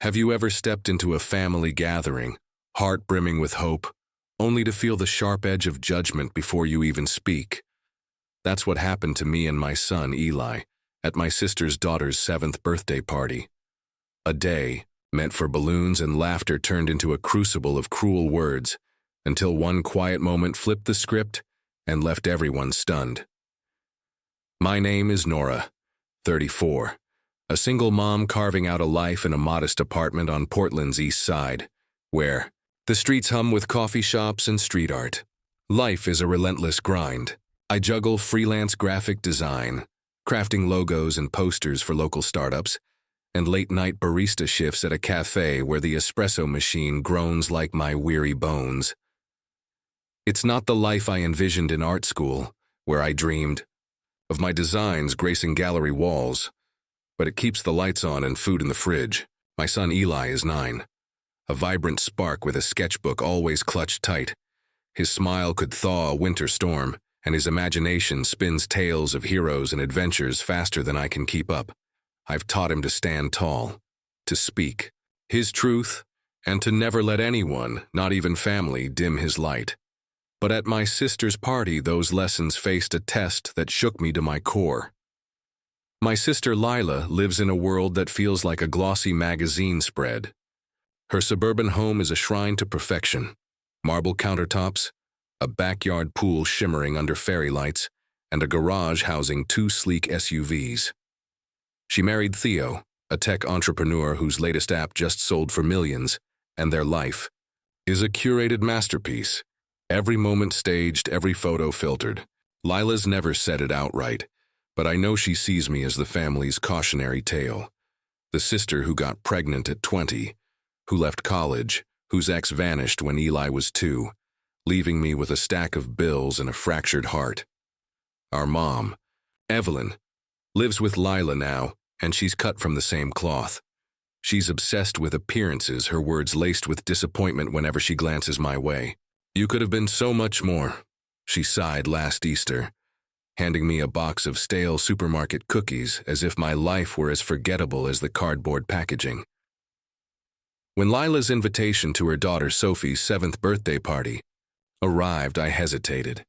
Have you ever stepped into a family gathering, heart brimming with hope, only to feel the sharp edge of judgment before you even speak? That's what happened to me and my son, Eli, at my sister's daughter's 7th birthday party. A day, meant for balloons and laughter, turned into a crucible of cruel words, until one quiet moment flipped the script and left everyone stunned. My name is Nora, 34, a single mom carving out a life in a modest apartment on Portland's east side, where the streets hum with coffee shops and street art. Life is a relentless grind. I juggle freelance graphic design, crafting logos and posters for local startups, and late-night barista shifts at a cafe where the espresso machine groans like my weary bones. It's not the life I envisioned in art school, where I dreamed of my designs gracing gallery walls, but it keeps the lights on and food in the fridge. My son Eli is 9, a vibrant spark with a sketchbook always clutched tight. His smile could thaw a winter storm, and his imagination spins tales of heroes and adventures faster than I can keep up. I've taught him to stand tall, to speak his truth, and to never let anyone, not even family, dim his light. But at my sister's party, those lessons faced a test that shook me to my core. My sister Lila lives in a world that feels like a glossy magazine spread. Her suburban home is a shrine to perfection. Marble countertops, a backyard pool shimmering under fairy lights, and a garage housing 2 sleek SUVs. She married Theo, a tech entrepreneur whose latest app just sold for millions, and their life is a curated masterpiece. Every moment staged, every photo filtered. Lila's never said it outright, but I know she sees me as the family's cautionary tale. The sister who got pregnant at 20, who left college, whose ex vanished when Eli was 2, leaving me with a stack of bills and a fractured heart. Our mom, Evelyn, lives with Lila now, and she's cut from the same cloth. She's obsessed with appearances, her words laced with disappointment whenever she glances my way. "You could have been so much more," she sighed last Easter, handing me a box of stale supermarket cookies as if my life were as forgettable as the cardboard packaging. When Lila's invitation to her daughter Sophie's 7th birthday party arrived, I hesitated.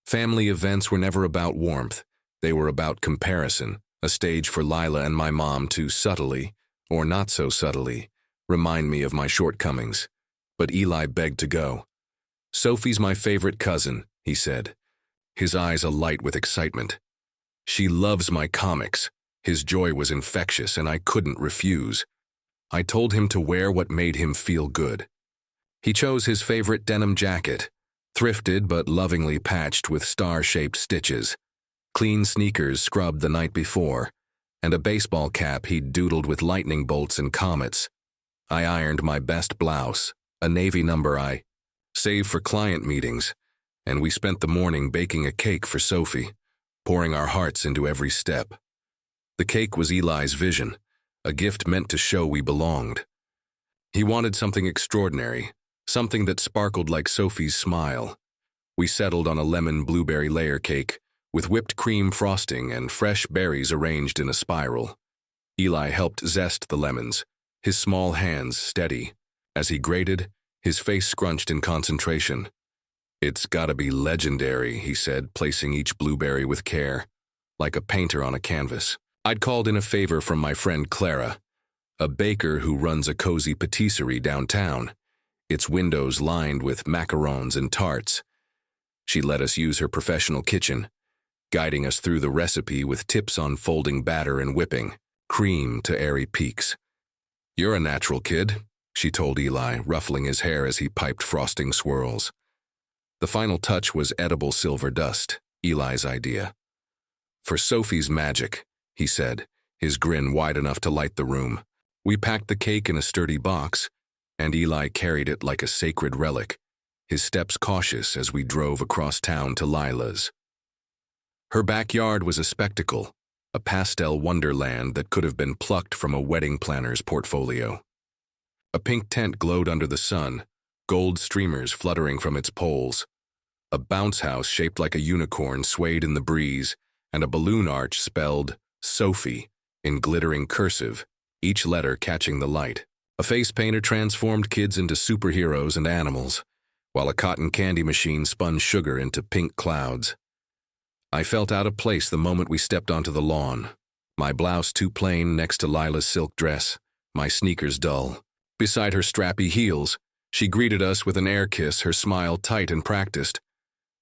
Family events were never about warmth. They were about comparison, a stage for Lila and my mom to subtly, or not so subtly, remind me of my shortcomings. But Eli begged to go. "Sophie's my favorite cousin," he said, his eyes alight with excitement. "She loves my comics." His joy was infectious, and I couldn't refuse. I told him to wear what made him feel good. He chose his favorite denim jacket, thrifted but lovingly patched with star-shaped stitches, clean sneakers scrubbed the night before, and a baseball cap he'd doodled with lightning bolts and comets. I ironed my best blouse, a navy number I saved for client meetings, and we spent the morning baking a cake for Sophie, pouring our hearts into every step. The cake was Eli's vision, a gift meant to show we belonged. He wanted something extraordinary, something that sparkled like Sophie's smile. We settled on a lemon blueberry layer cake, with whipped cream frosting and fresh berries arranged in a spiral. Eli helped zest the lemons, his small hands steady. As he grated, his face scrunched in concentration. "It's gotta be legendary," he said, placing each blueberry with care, like a painter on a canvas. I'd called in a favor from my friend Clara, a baker who runs a cozy patisserie downtown, its windows lined with macarons and tarts. She let us use her professional kitchen, guiding us through the recipe with tips on folding batter and whipping cream to airy peaks. "You're a natural kid," she told Eli, ruffling his hair as he piped frosting swirls. The final touch was edible silver dust, Eli's idea. "For Sophie's magic," he said, his grin wide enough to light the room. We packed the cake in a sturdy box, and Eli carried it like a sacred relic, his steps cautious as we drove across town to Lila's. Her backyard was a spectacle, a pastel wonderland that could have been plucked from a wedding planner's portfolio. A pink tent glowed under the sun, gold streamers fluttering from its poles. A bounce house shaped like a unicorn swayed in the breeze, and a balloon arch spelled Sophie in glittering cursive, each letter catching the light. A face painter transformed kids into superheroes and animals, while a cotton candy machine spun sugar into pink clouds. I felt out of place the moment we stepped onto the lawn, my blouse too plain next to Lila's silk dress, my sneakers dull. Beside her strappy heels, she greeted us with an air kiss, her smile tight and practiced.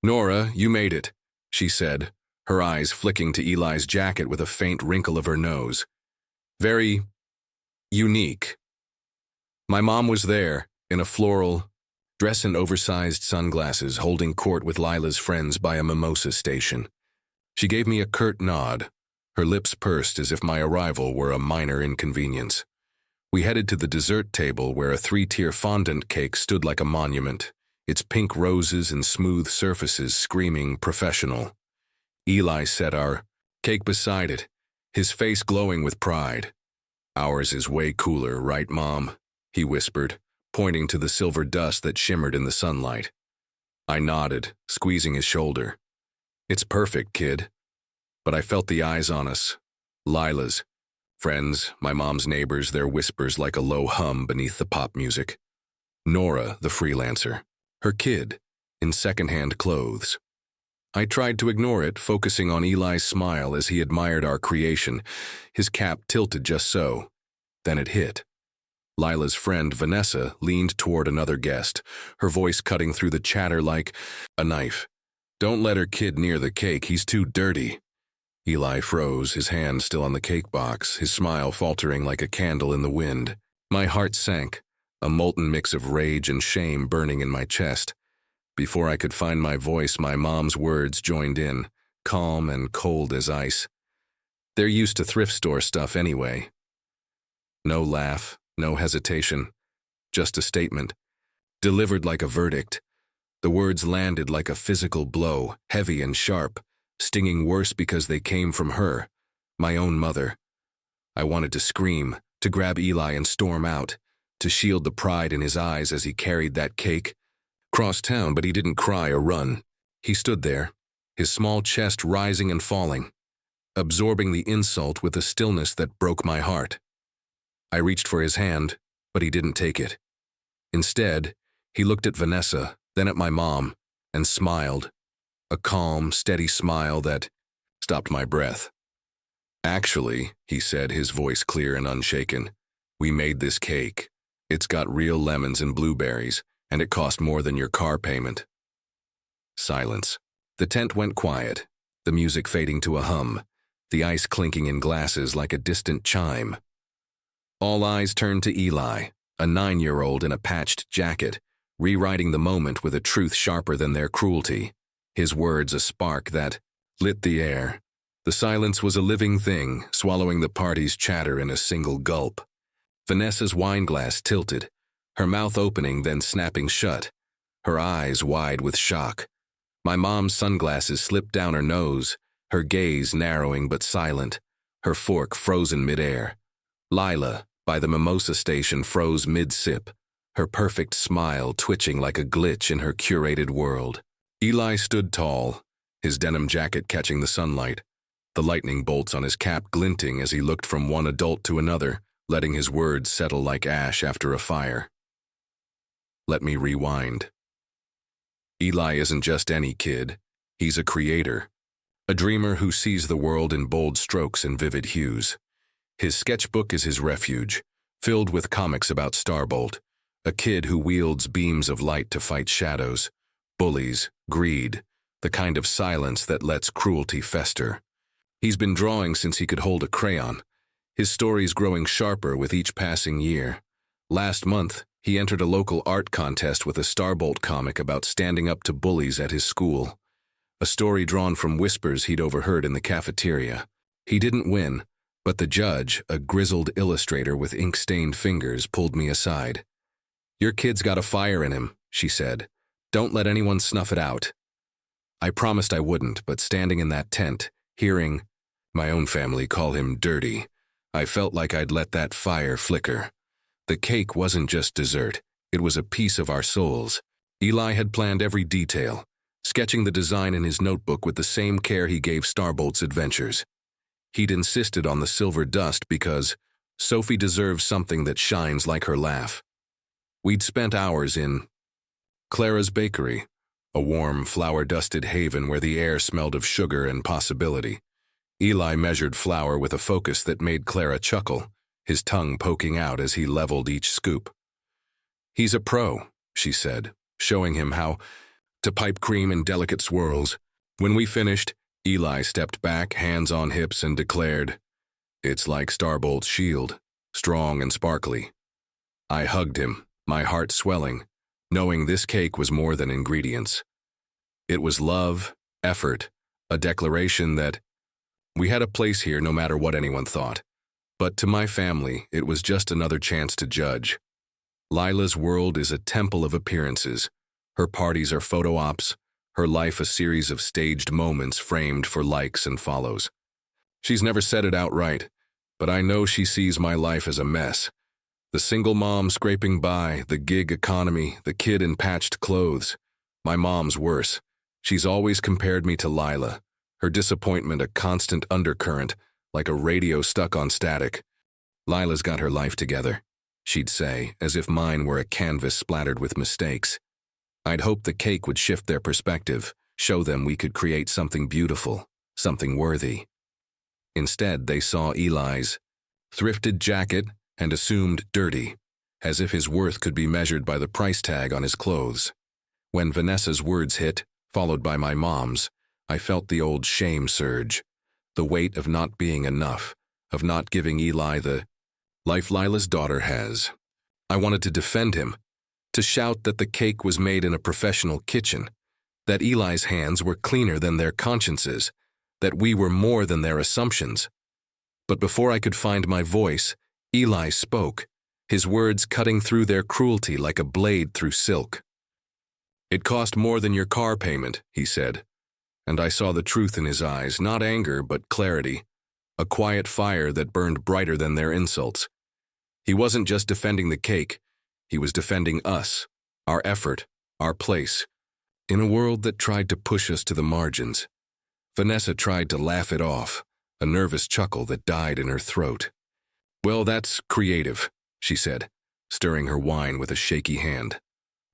"Nora, you made it," she said, her eyes flicking to Eli's jacket with a faint wrinkle of her nose. "Very unique." My mom was there, in a floral dress and oversized sunglasses, holding court with Lila's friends by a mimosa station. She gave me a curt nod, her lips pursed as if my arrival were a minor inconvenience. We headed to the dessert table where a 3-tier fondant cake stood like a monument, its pink roses and smooth surfaces screaming professional. Eli set our cake beside it, his face glowing with pride. "Ours is way cooler, right, Mom?" he whispered, pointing to the silver dust that shimmered in the sunlight. I nodded, squeezing his shoulder. "It's perfect, kid." But I felt the eyes on us. Lila's friends, my mom's neighbors, their whispers like a low hum beneath the pop music. Nora, the freelancer, her kid, in secondhand clothes. I tried to ignore it, focusing on Eli's smile as he admired our creation, his cap tilted just so. Then it hit. Lila's friend, Vanessa, leaned toward another guest, her voice cutting through the chatter like a knife. "Don't let her kid near the cake, he's too dirty." Eli froze, his hand still on the cake box, his smile faltering like a candle in the wind. My heart sank, a molten mix of rage and shame burning in my chest. Before I could find my voice, my mom's words joined in, calm and cold as ice. "They're used to thrift store stuff anyway." No laugh, no hesitation, just a statement, delivered like a verdict. The words landed like a physical blow, heavy and sharp, stinging worse because they came from her, my own mother. I wanted to scream, to grab Eli and storm out, to shield the pride in his eyes as he carried that cake. Cross town, but he didn't cry or run. He stood there, his small chest rising and falling, absorbing the insult with a stillness that broke my heart. I reached for his hand, but he didn't take it. Instead, he looked at Vanessa, then at my mom, and smiled. A calm, steady smile that stopped my breath. "Actually," he said, his voice clear and unshaken, "we made this cake. It's got real lemons and blueberries, and it cost more than your car payment." Silence. The tent went quiet, the music fading to a hum, the ice clinking in glasses like a distant chime. All eyes turned to Eli, a 9-year-old in a patched jacket, rewriting the moment with a truth sharper than their cruelty. His words a spark that lit the air. The silence was a living thing, swallowing the party's chatter in a single gulp. Vanessa's wineglass tilted, her mouth opening then snapping shut, her eyes wide with shock. My mom's sunglasses slipped down her nose, her gaze narrowing but silent, her fork frozen midair. Lila, by the mimosa station, froze mid-sip, her perfect smile twitching like a glitch in her curated world. Eli stood tall, his denim jacket catching the sunlight, the lightning bolts on his cap glinting as he looked from one adult to another, letting his words settle like ash after a fire. Let me rewind. Eli isn't just any kid. He's a creator, a dreamer who sees the world in bold strokes and vivid hues. His sketchbook is his refuge, filled with comics about Starbolt, a kid who wields beams of light to fight shadows, bullies, greed, the kind of silence that lets cruelty fester. He's been drawing since he could hold a crayon, his stories growing sharper with each passing year. Last month, he entered a local art contest with a Starbolt comic about standing up to bullies at his school, a story drawn from whispers he'd overheard in the cafeteria. He didn't win, but the judge, a grizzled illustrator with ink-stained fingers, pulled me aside. "Your kid's got a fire in him," she said. "Don't let anyone snuff it out." I promised I wouldn't, but standing in that tent, hearing my own family call him dirty, I felt like I'd let that fire flicker. The cake wasn't just dessert, it was a piece of our souls. Eli had planned every detail, sketching the design in his notebook with the same care he gave Starbolt's adventures. He'd insisted on the silver dust because Sophie deserves something that shines like her laugh. We'd spent hours in Clara's bakery, a warm, flour-dusted haven where the air smelled of sugar and possibility. Eli measured flour with a focus that made Clara chuckle, his tongue poking out as he leveled each scoop. "He's a pro," she said, showing him how to pipe cream in delicate swirls. When we finished, Eli stepped back, hands on hips, and declared, "It's like Starbolt's shield, strong and sparkly." I hugged him, my heart swelling, knowing this cake was more than ingredients. It was love, effort, a declaration that we had a place here no matter what anyone thought. But to my family, it was just another chance to judge. Lila's world is a temple of appearances. Her parties are photo ops, her life a series of staged moments framed for likes and follows. She's never said it outright, but I know she sees my life as a mess. The single mom scraping by, the gig economy, the kid in patched clothes. My mom's worse. She's always compared me to Lila, her disappointment a constant undercurrent, like a radio stuck on static. "Lila's got her life together," she'd say, as if mine were a canvas splattered with mistakes. I'd hoped the cake would shift their perspective, show them we could create something beautiful, something worthy. Instead, they saw Eli's thrifted jacket and assumed dirty, as if his worth could be measured by the price tag on his clothes. When Vanessa's words hit, followed by my mom's, I felt the old shame surge, the weight of not being enough, of not giving Eli the life Lila's daughter has. I wanted to defend him, to shout that the cake was made in a professional kitchen, that Eli's hands were cleaner than their consciences, that we were more than their assumptions. But before I could find my voice, Eli spoke, his words cutting through their cruelty like a blade through silk. "It cost more than your car payment," he said, and I saw the truth in his eyes, not anger but clarity, a quiet fire that burned brighter than their insults. He wasn't just defending the cake, he was defending us, our effort, our place, in a world that tried to push us to the margins. Vanessa tried to laugh it off, a nervous chuckle that died in her throat. "Well, that's creative," she said, stirring her wine with a shaky hand.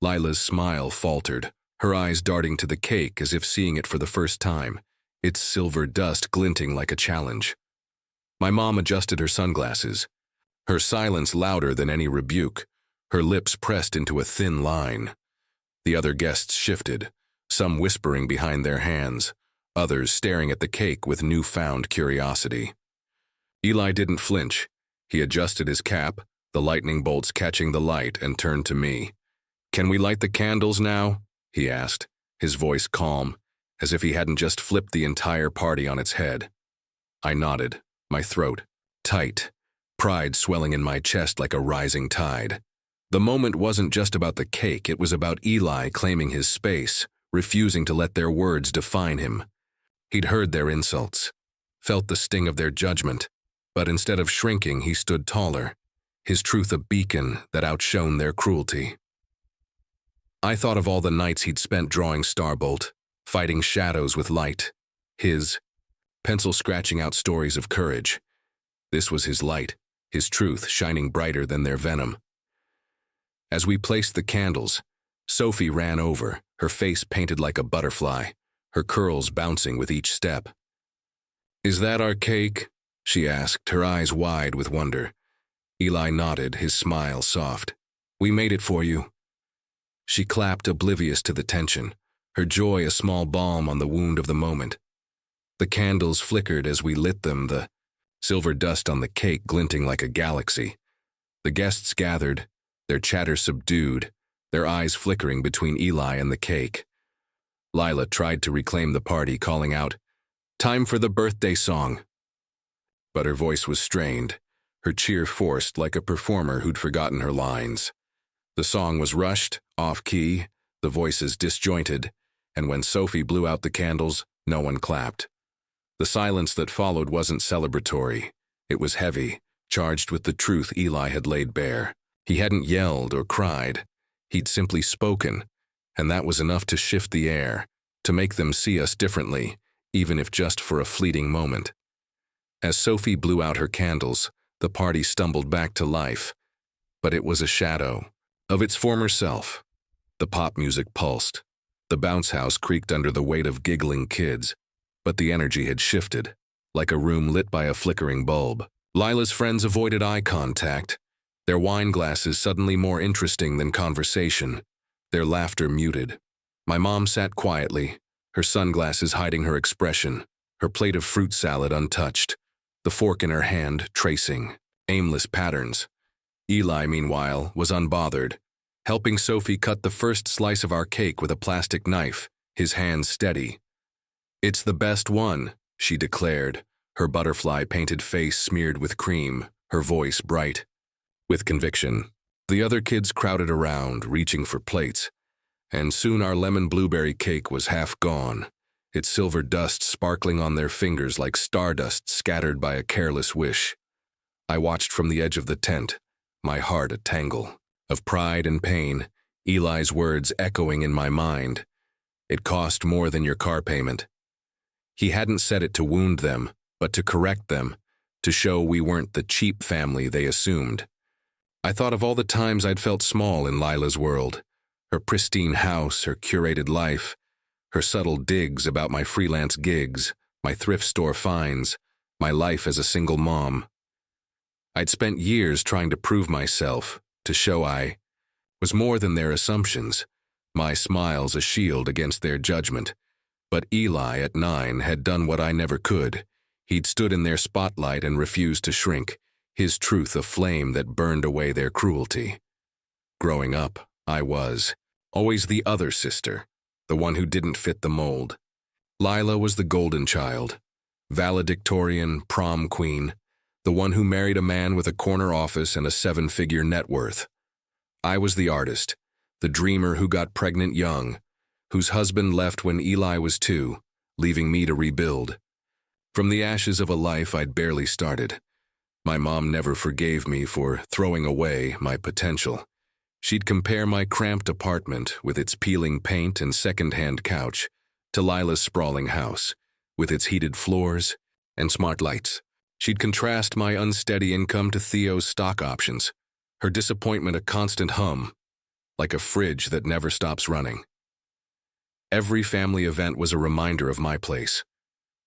Lila's smile faltered, her eyes darting to the cake as if seeing it for the first time, its silver dust glinting like a challenge. My mom adjusted her sunglasses, her silence louder than any rebuke, her lips pressed into a thin line. The other guests shifted, some whispering behind their hands, others staring at the cake with newfound curiosity. Eli didn't flinch. He adjusted his cap, the lightning bolts catching the light, and turned to me. "Can we light the candles now?" he asked, his voice calm, as if he hadn't just flipped the entire party on its head. I nodded, my throat tight, pride swelling in my chest like a rising tide. The moment wasn't just about the cake, it was about Eli claiming his space, refusing to let their words define him. He'd heard their insults, felt the sting of their judgment, but instead of shrinking, he stood taller, his truth a beacon that outshone their cruelty. I thought of all the nights he'd spent drawing Starbolt, fighting shadows with light, his pencil scratching out stories of courage. This was his light, his truth shining brighter than their venom. As we placed the candles, Sophie ran over, her face painted like a butterfly, her curls bouncing with each step. "Is that our cake?" she asked, her eyes wide with wonder. Eli nodded, his smile soft. "We made it for you." She clapped, oblivious to the tension, her joy a small balm on the wound of the moment. The candles flickered as we lit them, the silver dust on the cake glinting like a galaxy. The guests gathered, their chatter subdued, their eyes flickering between Eli and the cake. Lila tried to reclaim the party, calling out, "Time for the birthday song." But her voice was strained, her cheer forced like a performer who'd forgotten her lines. The song was rushed, off-key, the voices disjointed, and when Sophie blew out the candles, no one clapped. The silence that followed wasn't celebratory. It was heavy, charged with the truth Eli had laid bare. He hadn't yelled or cried. He'd simply spoken, and that was enough to shift the air, to make them see us differently, even if just for a fleeting moment. As Sophie blew out her candles, The party stumbled back to life, but it was a shadow of its former self. The pop music pulsed. The bounce house creaked under the weight of giggling kids, but the energy had shifted, like a room lit by a flickering bulb. Lila's friends avoided eye contact, their wine glasses suddenly more interesting than conversation, their laughter muted. My mom sat quietly, her sunglasses hiding her expression, her plate of fruit salad untouched, the fork in her hand tracing aimless patterns. Eli, meanwhile, was unbothered, helping Sophie cut the first slice of our cake with a plastic knife, his hands steady. "It's the best one," she declared, her butterfly-painted face smeared with cream, her voice bright with conviction. The other kids crowded around, reaching for plates, and soon our lemon blueberry cake was half gone, its silver dust sparkling on their fingers like stardust scattered by a careless wish. I watched from the edge of the tent, my heart a tangle of pride and pain, Eli's words echoing in my mind. "It cost more than your car payment." He hadn't said it to wound them, but to correct them, to show we weren't the cheap family they assumed. I thought of all the times I'd felt small in Lila's world, her pristine house, her curated life, her subtle digs about my freelance gigs, my thrift store finds, my life as a single mom. I'd spent years trying to prove myself, to show I was more than their assumptions, my smiles a shield against their judgment. But Eli, at 9, had done what I never could. He'd stood in their spotlight and refused to shrink, his truth a flame that burned away their cruelty. Growing up, I was always the other sister, the one who didn't fit the mold. Lila was the golden child, valedictorian, prom queen, the one who married a man with a corner office and a 7-figure net worth. I was the artist, the dreamer who got pregnant young, whose husband left when Eli was 2, leaving me to rebuild. From the ashes of a life I'd barely started. My mom never forgave me for throwing away my potential. She'd compare my cramped apartment with its peeling paint and second-hand couch to Lila's sprawling house, with its heated floors and smart lights. She'd contrast my unsteady income to Theo's stock options, her disappointment a constant hum, like a fridge that never stops running. Every family event was a reminder of my place,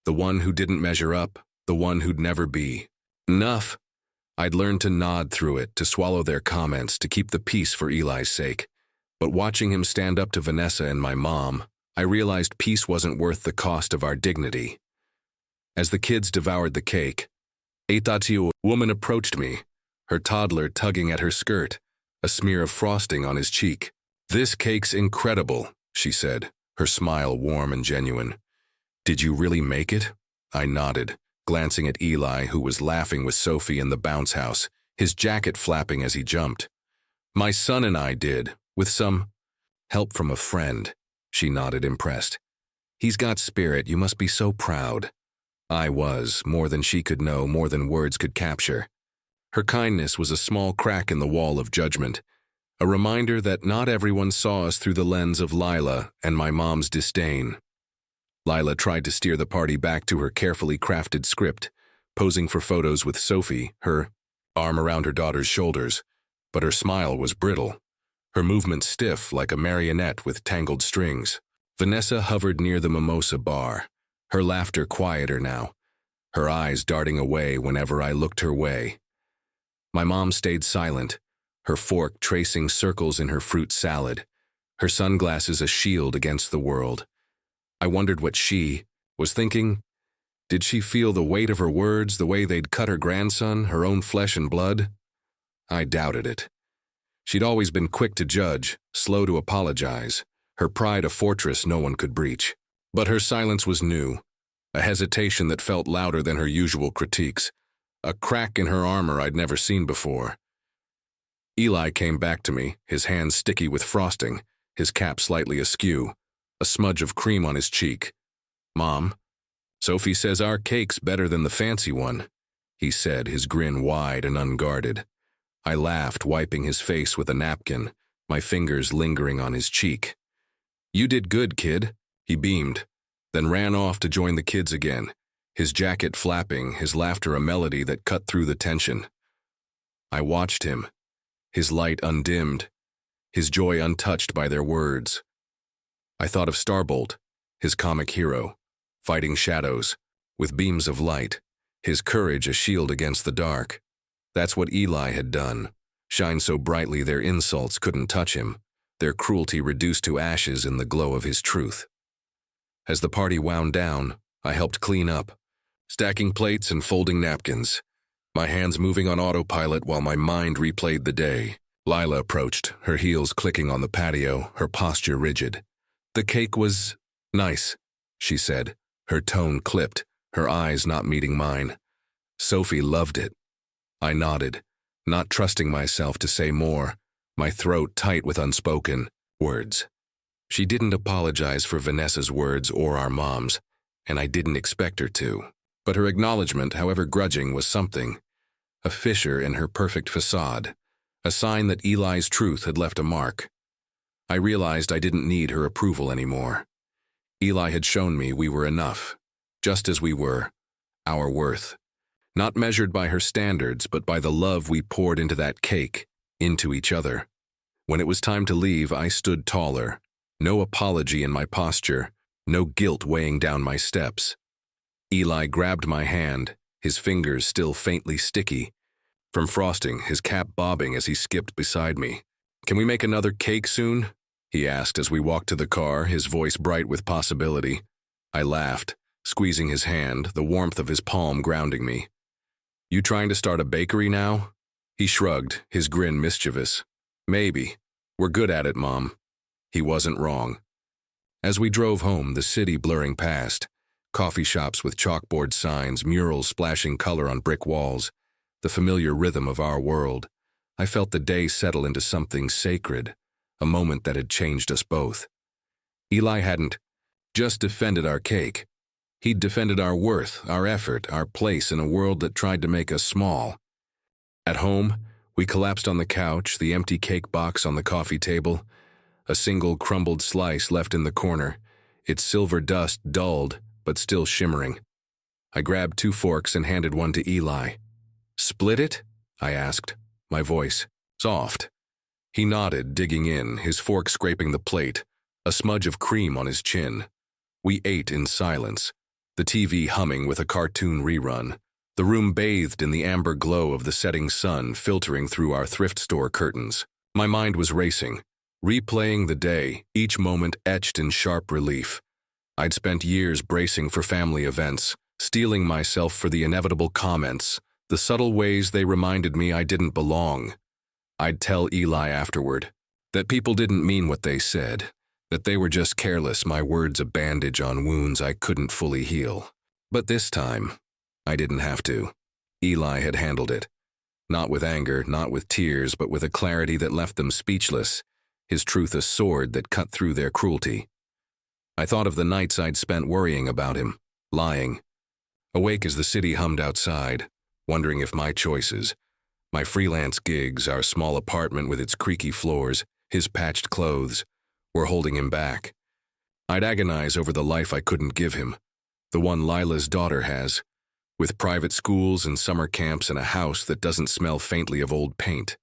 the one who didn't measure up, the one who'd never be enough. I'd learned to nod through it, to swallow their comments, to keep the peace for Eli's sake. But watching him stand up to Vanessa and my mom, I realized peace wasn't worth the cost of our dignity. As the kids devoured the cake, a woman approached me, her toddler tugging at her skirt, a smear of frosting on his cheek. "This cake's incredible," she said, her smile warm and genuine. "Did you really make it?" I nodded, glancing at Eli, who was laughing with Sophie in the bounce house, his jacket flapping as he jumped. "My son and I did, with some help from a friend," she nodded, impressed. "He's got spirit, you must be so proud." I was, more than she could know, more than words could capture. Her kindness was a small crack in the wall of judgment, a reminder that not everyone saw us through the lens of Lila and my mom's disdain. Lila tried to steer the party back to her carefully crafted script, posing for photos with Sophie, her arm around her daughter's shoulders, but her smile was brittle, her movement stiff like a marionette with tangled strings. Vanessa hovered near the mimosa bar, her laughter quieter now, her eyes darting away whenever I looked her way. My mom stayed silent, her fork tracing circles in her fruit salad, her sunglasses a shield against the world. I wondered what she was thinking. Did she feel the weight of her words, the way they'd cut her grandson, her own flesh and blood? I doubted it. She'd always been quick to judge, slow to apologize, her pride a fortress no one could breach. But her silence was new, a hesitation that felt louder than her usual critiques, a crack in her armor I'd never seen before. Eli came back to me, his hands sticky with frosting, his cap slightly askew, a smudge of cream on his cheek. "Mom, Sophie says our cake's better than the fancy one," he said, his grin wide and unguarded. I laughed, wiping his face with a napkin, my fingers lingering on his cheek. "You did good, kid," he beamed, then ran off to join the kids again, his jacket flapping, his laughter a melody that cut through the tension. I watched him, his light undimmed, his joy untouched by their words. I thought of Starbolt, his comic hero, fighting shadows, with beams of light, his courage a shield against the dark. That's what Eli had done, shine so brightly their insults couldn't touch him, their cruelty reduced to ashes in the glow of his truth. As the party wound down, I helped clean up, stacking plates and folding napkins, my hands moving on autopilot while my mind replayed the day. Lila approached, her heels clicking on the patio, her posture rigid. "The cake was nice," she said, her tone clipped, her eyes not meeting mine. "Sophie loved it." I nodded, not trusting myself to say more, my throat tight with unspoken words. She didn't apologize for Vanessa's words or our mom's, and I didn't expect her to. But her acknowledgement, however grudging, was something. A fissure in her perfect facade, a sign that Eli's truth had left a mark. I realized I didn't need her approval anymore. Eli had shown me we were enough, just as we were, our worth. Not measured by her standards, but by the love we poured into that cake, into each other. When it was time to leave, I stood taller, no apology in my posture, no guilt weighing down my steps. Eli grabbed my hand, his fingers still faintly sticky from frosting, his cap bobbing as he skipped beside me. "Can we make another cake soon?" he asked as we walked to the car, his voice bright with possibility. I laughed, squeezing his hand, the warmth of his palm grounding me. "You trying to start a bakery now?" He shrugged, his grin mischievous. "Maybe. We're good at it, Mom." He wasn't wrong. As we drove home, the city blurring past, coffee shops with chalkboard signs, murals splashing color on brick walls, the familiar rhythm of our world, I felt the day settle into something sacred, a moment that had changed us both. Eli hadn't just defended our cake. He'd defended our worth, our effort, our place in a world that tried to make us small. At home, we collapsed on the couch, the empty cake box on the coffee table, a single crumbled slice left in the corner, its silver dust dulled but still shimmering. I grabbed 2 forks and handed one to Eli. "Split it?" I asked, my voice soft. He nodded, digging in, his fork scraping the plate, a smudge of cream on his chin. We ate in silence, the TV humming with a cartoon rerun, the room bathed in the amber glow of the setting sun filtering through our thrift store curtains. My mind was racing, replaying the day, each moment etched in sharp relief. I'd spent years bracing for family events, steeling myself for the inevitable comments, the subtle ways they reminded me I didn't belong. I'd tell Eli afterward that people didn't mean what they said, that they were just careless, my words a bandage on wounds I couldn't fully heal. But this time, I didn't have to. Eli had handled it. Not with anger, not with tears, but with a clarity that left them speechless, his truth a sword that cut through their cruelty. I thought of the nights I'd spent worrying about him, lying, awake as the city hummed outside, wondering if my choices, my freelance gigs, our small apartment with its creaky floors, his patched clothes, were holding him back. I'd agonize over the life I couldn't give him, the one Lila's daughter has, with private schools and summer camps and a house that doesn't smell faintly of old paint.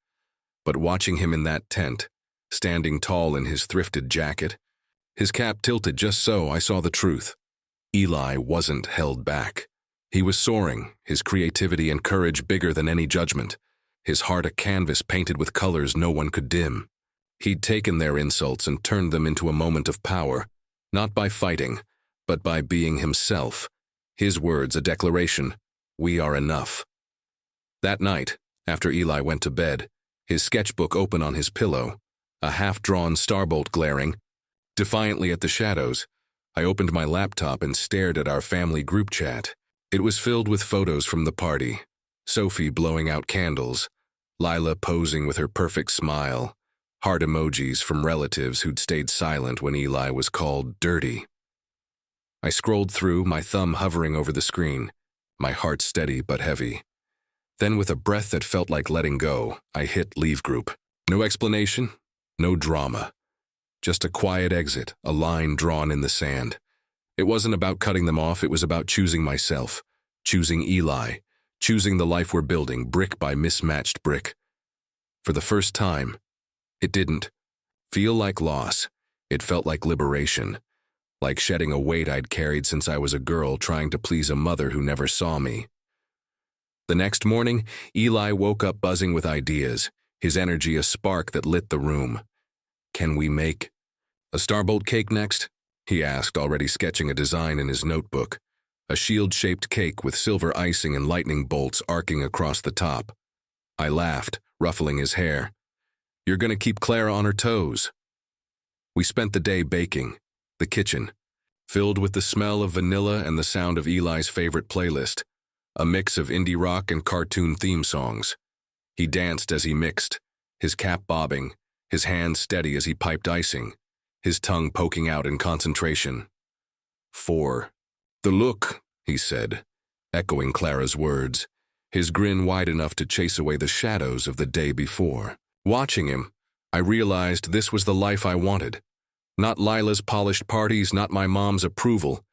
But watching him in that tent, standing tall in his thrifted jacket, his cap tilted just so I saw the truth. Eli wasn't held back. He was soaring, his creativity and courage bigger than any judgment, his heart a canvas painted with colors no one could dim. He'd taken their insults and turned them into a moment of power, not by fighting, but by being himself. His words a declaration, "We are enough." That night, after Eli went to bed, his sketchbook open on his pillow, a half-drawn starbolt glaring, defiantly at the shadows, I opened my laptop and stared at our family group chat. It was filled with photos from the party, Sophie blowing out candles, Lila posing with her perfect smile, heart emojis from relatives who'd stayed silent when Eli was called dirty. I scrolled through, my thumb hovering over the screen, my heart steady but heavy. Then with a breath that felt like letting go, I hit leave group. No explanation, no drama. Just a quiet exit, a line drawn in the sand. It wasn't about cutting them off, it was about choosing myself, choosing Eli, choosing the life we're building brick by mismatched brick. For the first time, it didn't feel like loss. It felt like liberation, like shedding a weight I'd carried since I was a girl trying to please a mother who never saw me. The next morning, Eli woke up buzzing with ideas, his energy a spark that lit the room. "Can we make a starbolt cake next?" he asked, already sketching a design in his notebook. A shield-shaped cake with silver icing and lightning bolts arcing across the top. I laughed, ruffling his hair. "You're gonna keep Clara on her toes." We spent the day baking, the kitchen, filled with the smell of vanilla and the sound of Eli's favorite playlist, a mix of indie rock and cartoon theme songs. He danced as he mixed, his cap bobbing, his hands steady as he piped icing, his tongue poking out in concentration. "4. The look," he said, echoing Clara's words, his grin wide enough to chase away the shadows of the day before. Watching him, I realized this was the life I wanted. Not Lila's polished parties, not my mom's approval,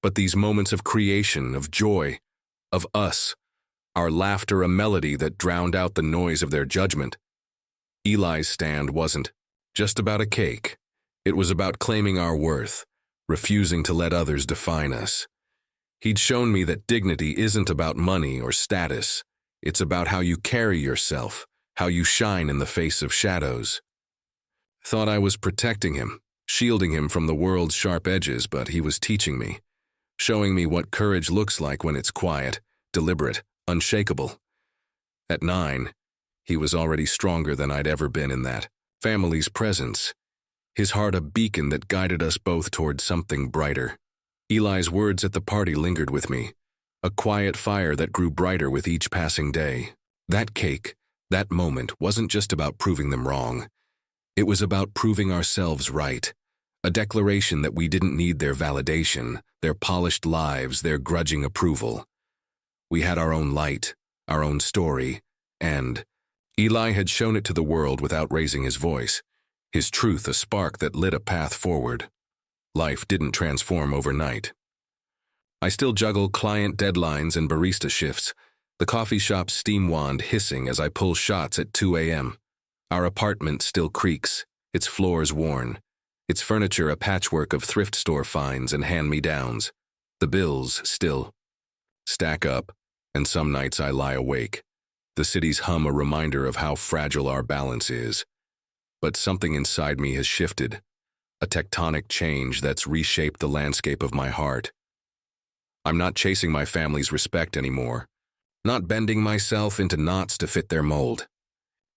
but these moments of creation, of joy, of us, our laughter a melody that drowned out the noise of their judgment. Eli's stand wasn't just about a cake. It was about claiming our worth, refusing to let others define us. He'd shown me that dignity isn't about money or status. It's about how you carry yourself, how you shine in the face of shadows. Thought I was protecting him, shielding him from the world's sharp edges, but he was teaching me, showing me what courage looks like when it's quiet, deliberate, unshakable. At 9, he was already stronger than I'd ever been in that family's presence, his heart a beacon that guided us both toward something brighter. Eli's words at the party lingered with me, a quiet fire that grew brighter with each passing day. That cake, that moment, wasn't just about proving them wrong. It was about proving ourselves right, a declaration that we didn't need their validation, their polished lives, their grudging approval. We had our own light, our own story, and Eli had shown it to the world without raising his voice, his truth a spark that lit a path forward. Life didn't transform overnight. I still juggle client deadlines and barista shifts, the coffee shop's steam wand hissing as I pull shots at 2 a.m. Our apartment still creaks, its floors worn, its furniture a patchwork of thrift store finds and hand-me-downs. The bills still stack up, and some nights I lie awake, the city's hum a reminder of how fragile our balance is. But something inside me has shifted, a tectonic change that's reshaped the landscape of my heart. I'm not chasing my family's respect anymore, not bending myself into knots to fit their mold.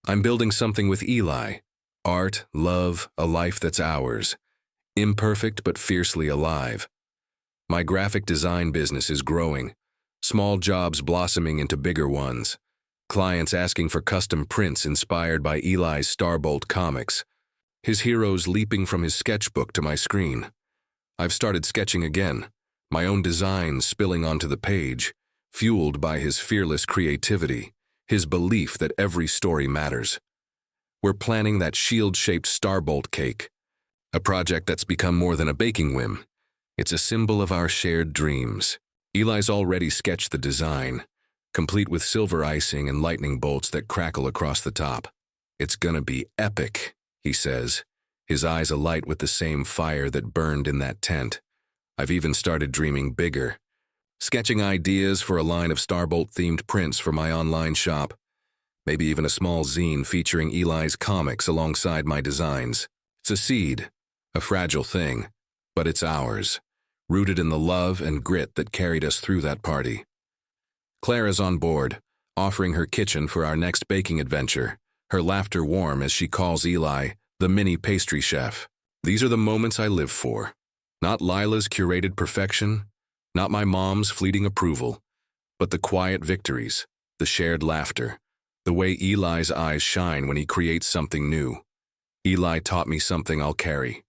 I'm building something with Eli, art, love, a life that's ours, imperfect but fiercely alive. My graphic design business is growing, small jobs blossoming into bigger ones, clients asking for custom prints inspired by Eli's Starbolt comics, his heroes leaping from his sketchbook to my screen. I've started sketching again, my own designs spilling onto the page, fueled by his fearless creativity, his belief that every story matters. We're planning that shield-shaped starbolt cake, a project that's become more than a baking whim. It's a symbol of our shared dreams. Eli's already sketched the design, complete with silver icing and lightning bolts that crackle across the top. "It's gonna be epic," he says, his eyes alight with the same fire that burned in that tent. I've even started dreaming bigger, sketching ideas for a line of Starbolt-themed prints for my online shop, maybe even a small zine featuring Eli's comics alongside my designs. It's a seed, a fragile thing, but it's ours, rooted in the love and grit that carried us through that party. Clara's on board, offering her kitchen for our next baking adventure, her laughter warm as she calls Eli the mini pastry chef. These are the moments I live for. Not Lila's curated perfection, not my mom's fleeting approval, but the quiet victories, the shared laughter, the way Eli's eyes shine when he creates something new. Eli taught me something I'll carry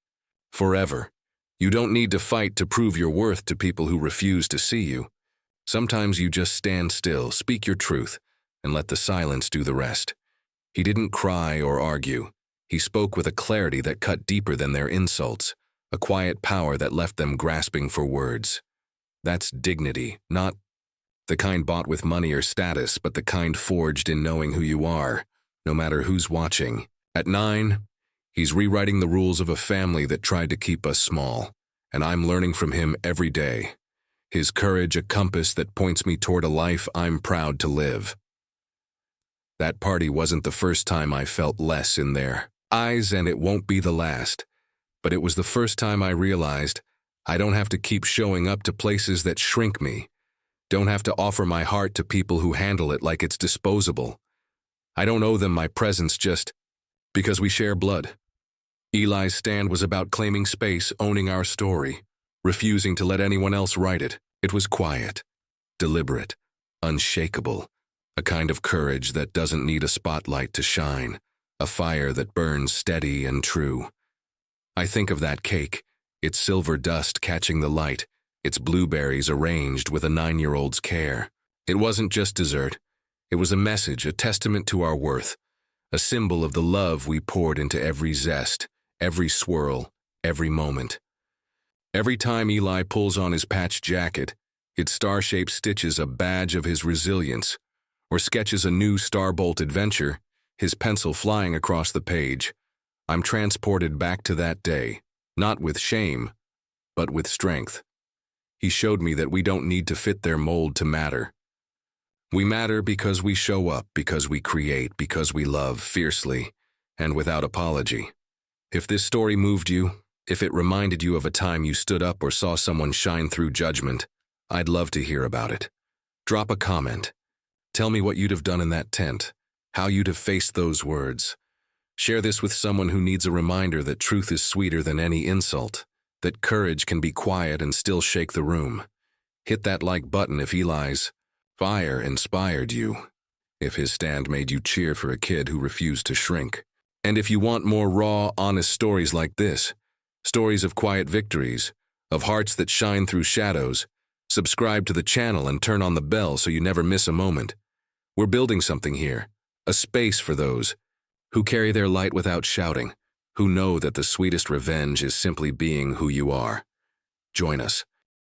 forever. You don't need to fight to prove your worth to people who refuse to see you. Sometimes you just stand still, speak your truth, and let the silence do the rest. He didn't cry or argue. He spoke with a clarity that cut deeper than their insults, a quiet power that left them grasping for words. That's dignity, not The kind bought with money or status, but the kind forged in knowing who you are, no matter who's watching. At 9, he's rewriting the rules of a family that tried to keep us small, and I'm learning from him every day. His courage a compass that points me toward a life I'm proud to live. That party wasn't the first time I felt less in their eyes, and it won't be the last. But it was the first time I realized I don't have to keep showing up to places that shrink me. Don't have to offer my heart to people who handle it like it's disposable. I don't owe them my presence just because we share blood. Eli's stand was about claiming space, owning our story, refusing to let anyone else write it. It was quiet, deliberate, unshakable, a kind of courage that doesn't need a spotlight to shine, a fire that burns steady and true. I think of that cake, its silver dust catching the light, its blueberries arranged with a 9-year-old's care. It wasn't just dessert. It was a message, a testament to our worth, a symbol of the love we poured into every zest, every swirl, every moment. Every time Eli pulls on his patched jacket, its star-shaped stitches a badge of his resilience, or sketches a new Starbolt adventure, his pencil flying across the page. I'm transported back to that day, not with shame, but with strength. He showed me that we don't need to fit their mold to matter. We matter because we show up, because we create, because we love fiercely and without apology. If this story moved you, if it reminded you of a time you stood up or saw someone shine through judgment, I'd love to hear about it. Drop a comment. Tell me what you'd have done in that tent, how you'd have faced those words. Share this with someone who needs a reminder that truth is sweeter than any insult, that courage can be quiet and still shake the room. Hit that like button if Eli's fire inspired you, if his stand made you cheer for a kid who refused to shrink. And if you want more raw, honest stories like this, stories of quiet victories, of hearts that shine through shadows, subscribe to the channel and turn on the bell so you never miss a moment. We're building something here, a space for those who carry their light without shouting, who know that the sweetest revenge is simply being who you are. Join us.